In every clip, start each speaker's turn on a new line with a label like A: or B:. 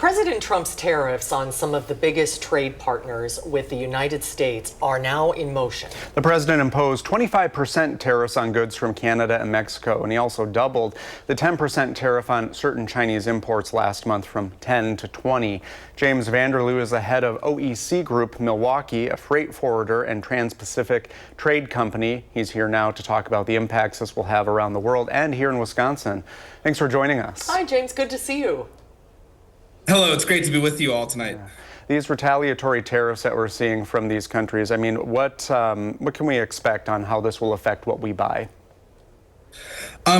A: President Trump's tariffs on some of the biggest trade partners with the United States are now in motion.
B: The president imposed 25% tariffs on goods from Canada and Mexico, and he also doubled the 10% tariff on certain Chinese imports last month from 10 to 20. James Vanderloo is the head of OEC Group Milwaukee, a freight forwarder and trans-Pacific trade company. He's here now to talk about the impacts this will have around the world and here in Wisconsin. Thanks for joining us.
A: Hi, James. Good to see you.
C: Hello, it's great to be with you all tonight.
B: These retaliatory tariffs that we're seeing from these countries, I mean, what can we expect on how this will affect what we buy?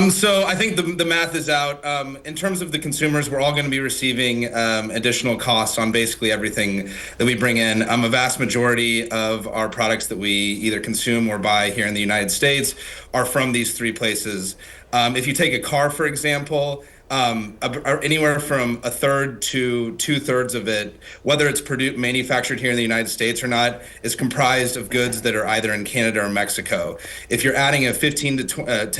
C: So I think the math is out. In terms of the consumers, we're all going to be receiving additional costs on basically everything that we bring in. A vast majority of our products that we either consume or buy here in the United States are from these three places. If you take a car, for example, anywhere from a third to 2/3 of it, whether it's manufactured here in the United States or not, is comprised of goods that are either in Canada or Mexico. If you're adding a 10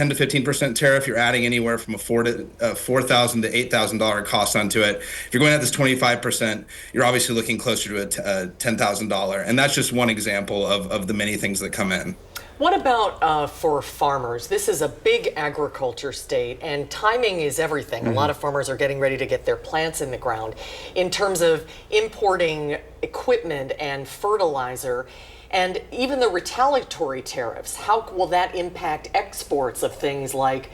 C: to 15% tariff, you're adding anywhere from a $4,000 to $8,000 cost onto it. If you're going at this 25%, you're obviously looking closer to a $10,000, and that's just one example of the many things that come in.
A: What about for farmers? This is a big agriculture state, and timing is everything. A lot of farmers are getting ready to get their plants in the ground. In terms of importing equipment and fertilizer, and even the retaliatory tariffs, how will that impact exports of things like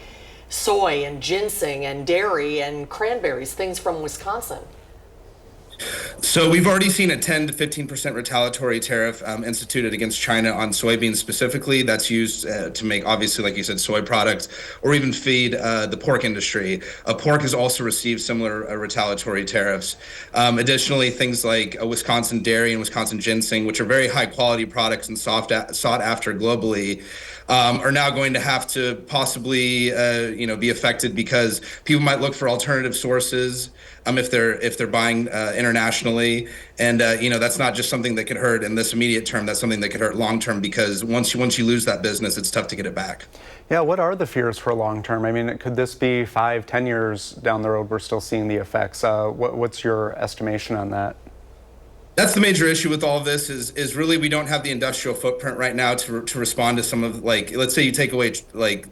A: soy and ginseng and dairy and cranberries, things from Wisconsin?
C: So we've already seen a 10 to 15% retaliatory tariff instituted against China on soybeans specifically. That's used to make, obviously, like you said, soy products or even feed the pork industry. Pork has also received similar retaliatory tariffs. Additionally, things like Wisconsin dairy and Wisconsin ginseng, which are very high quality products and sought after globally, are now going to have to possibly be affected because people might look for alternative sources if they're buying internationally, and that's not just something that could hurt in this immediate term. That's something that could hurt long term, because once you lose that business, it's tough to get it back.
B: Yeah, what are the fears for long term? I mean, could this be 5-10 years down the road we're still seeing the effects? What's your estimation on that?
C: That's the major issue with all of this is really we don't have the industrial footprint right now to respond to some of, like, let's say you take away like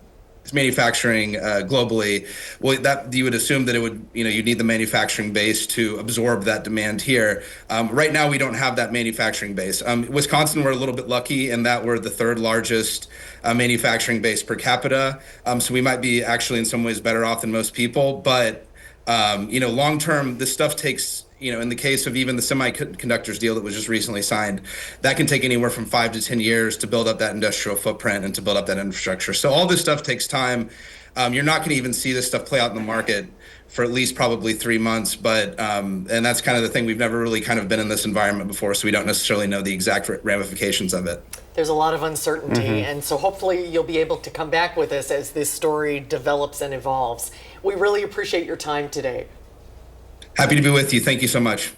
C: manufacturing globally. Well, that you would assume that it would, you'd need the manufacturing base to absorb that demand here. Right now, we don't have that manufacturing base. Wisconsin, we're a little bit lucky in that we're the third largest manufacturing base per capita. So we might be actually in some ways better off than most people. But long term, this stuff takes, in the case of even the semiconductors deal that was just recently signed, that can take anywhere from 5 to 10 years to build up that industrial footprint and to build up that infrastructure. So all this stuff takes time. You're not going to even see this stuff play out in the market for at least probably 3 months. But and that's kind of the thing. We've never really kind of been in this environment before, so we don't necessarily know the exact ramifications of it.
A: There's a lot of uncertainty, and so hopefully you'll be able to come back with us as this story develops and evolves. We really appreciate your time today.
C: Happy to be with you. Thank you so much.